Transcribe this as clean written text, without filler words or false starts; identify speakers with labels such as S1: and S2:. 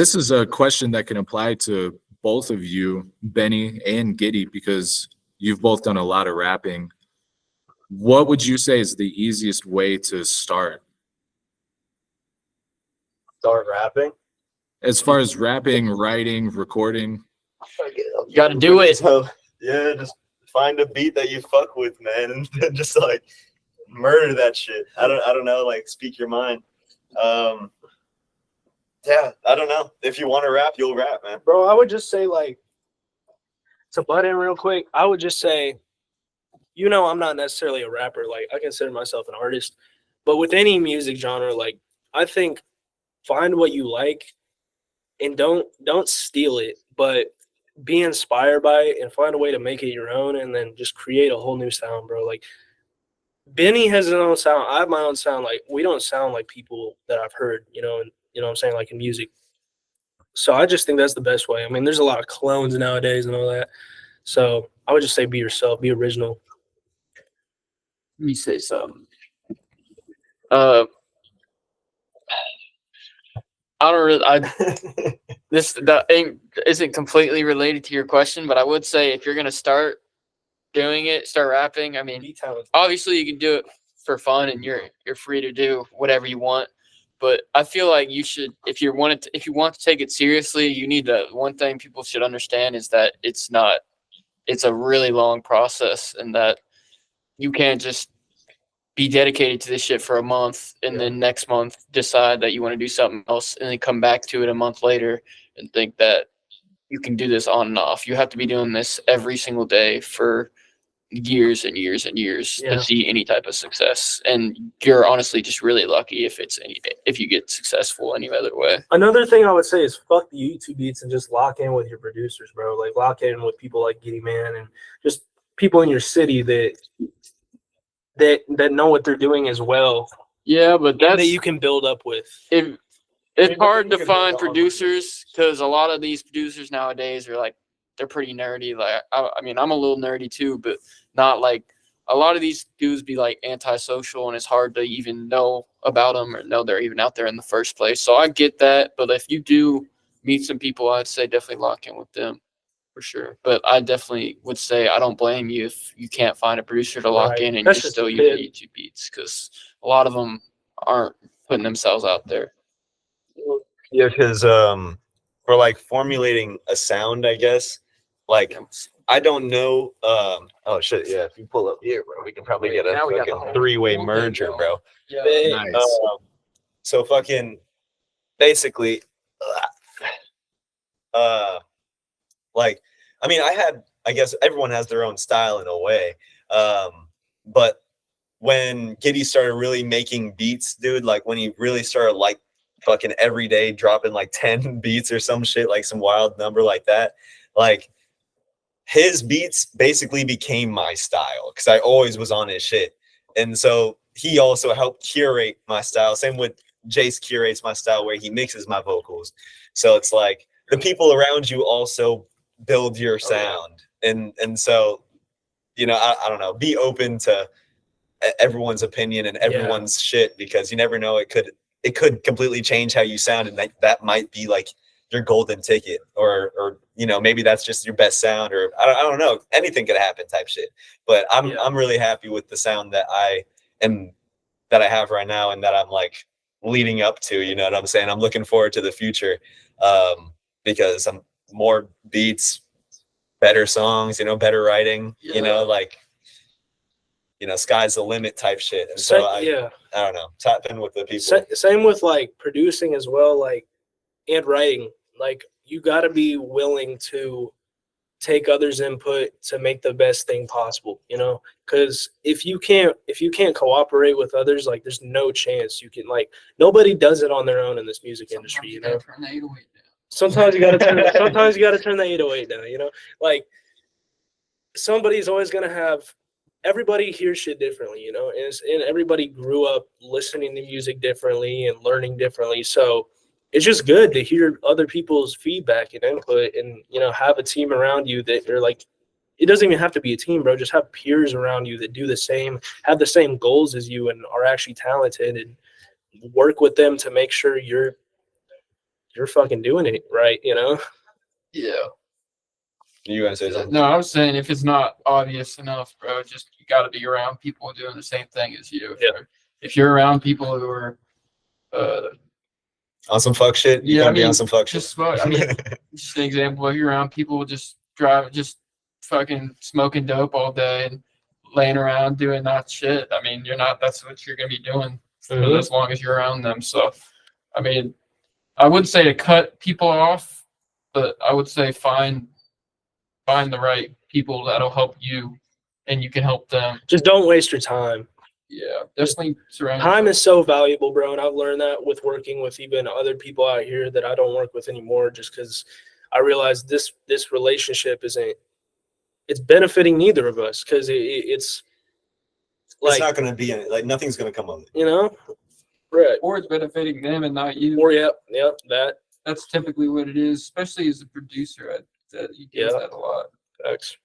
S1: This is a question that can apply to both of you, Benny and Giddy, because you've both done a lot of rapping. What would you say is the easiest way to start?
S2: Start rapping?
S1: As far as rapping, writing, recording?
S3: You got to do it.
S2: So, yeah, just find a beat that you fuck with, man, and then just like murder that shit. I don't know, like speak your mind. Yeah, I don't know. If you want to rap, you'll rap, man.
S4: Bro, I would just say, like, to butt in real quick, I would just say, I'm not necessarily a rapper. Like, I consider myself an artist. But with any music genre, like, I think find what you like and don't steal it, but be inspired by it and find a way to make it your own and then just create a whole new sound, bro. Like, Benny has his own sound. I have my own sound. Like, we don't sound like people that I've heard, and you know what I'm saying, like in music. So I just think that's the best way. I mean, there's a lot of clones nowadays and all that. So I would just say be yourself, be original.
S3: Let me say something. I don't really. That isn't completely related to your question, but I would say if you're gonna start doing it, start rapping. I mean, obviously you can do it for fun, and you're free to do whatever you want. But I feel like you should, if you want to take it seriously, you need to. One thing people should understand is that it's a really long process, and that you can't just be dedicated to this shit for a month and then next month decide that you want to do something else and then come back to it a month later and think that you can do this on and off. You have to be doing this every single day for years and years and years to see any type of success. And you're honestly just really lucky if you get successful any other way.
S4: Another thing I would say is fuck the YouTube beats and just lock in with your producers, bro. Like, lock in with people like Gittyman and just people in your city that know what they're doing as well.
S3: Yeah, but that
S4: you can build up with.
S3: It's hard to find producers because a lot of these producers nowadays are like, they're pretty nerdy. Like, I mean, I'm a little nerdy too, but not like a lot of these dudes be like antisocial, and it's hard to even know about them or know they're even out there in the first place. So I get that, but if you do meet some people, I'd say definitely lock in with them for sure. But I definitely would say I don't blame you if you can't find a producer to lock in and you're still using YouTube beats, because a lot of them aren't putting themselves out there.
S2: Yeah, because for like formulating a sound, I guess, like I don't know. Oh shit, yeah. If you pull up here, bro, we can probably get a fucking three-way merger, bro.
S3: Yeah,
S1: nice.
S2: So fucking basically, like, I mean, I guess everyone has their own style in a way. But when Giddy started really making beats, dude, like when he really started like fucking every day dropping like 10 beats or some shit, like some wild number like that, like his beats basically became my style because I always was on his shit. And so he also helped curate my style. Same with Jace curates my style where he mixes my vocals. So it's like the people around you also build your sound. And so, I don't know, be open to everyone's opinion and everyone's shit, because you never know, it could completely change how you sound, and that might be like your golden ticket, or maybe that's just your best sound, or I don't know, anything could happen type shit. But I'm really happy with the sound that I have right now and that I'm like leading up to, you know what I'm saying? I'm looking forward to the future, because I'm more beats, better songs, better writing, sky's the limit type shit. And so I don't know, tap in with the people.
S4: Same with like producing as well, like, and writing. Like, you got to be willing to take others' input to make the best thing possible, because if you can't cooperate with others, like, there's no chance you can, like, nobody does it on their own in this music industry. Sometimes you got to turn the 808 down, like, somebody's always going to have, everybody hears shit differently, and everybody grew up listening to music differently and learning differently. So it's just good to hear other people's feedback and input, and, have a team around you that are like, it doesn't even have to be a team, bro. Just have peers around you that do the same, have the same goals as you, and are actually talented, and work with them to make sure you're you're fucking doing it right, you know?
S3: Yeah.
S2: You gonna say something?
S3: No, I was saying if it's not obvious enough, bro, just you got to be around people doing the same thing as you. If you're around people who are,
S2: On some fuck shit. You gotta be on some fuck shit.
S3: just just an example. If you're around people just fucking smoking dope all day and laying around doing that shit, I mean, that's what you're gonna be doing for as long as you're around them. So, I mean, I would say to cut people off, but I would say find the right people that'll help you and you can help them.
S4: Just don't waste your time.
S3: Yeah, definitely surround
S4: Time
S3: yourself.
S4: is so valuable, bro, and I've learned that with working with even other people out here that I don't work with anymore, just because I realized this relationship it's benefiting neither of us, because it's like,
S2: it's not gonna be in it. Like nothing's gonna come of it.
S4: you know, right?
S3: Or it's benefiting them and not you.
S4: Or yep, that
S3: That's typically what it is, especially as a producer. You do
S4: Yeah.
S3: that a lot.
S4: facts.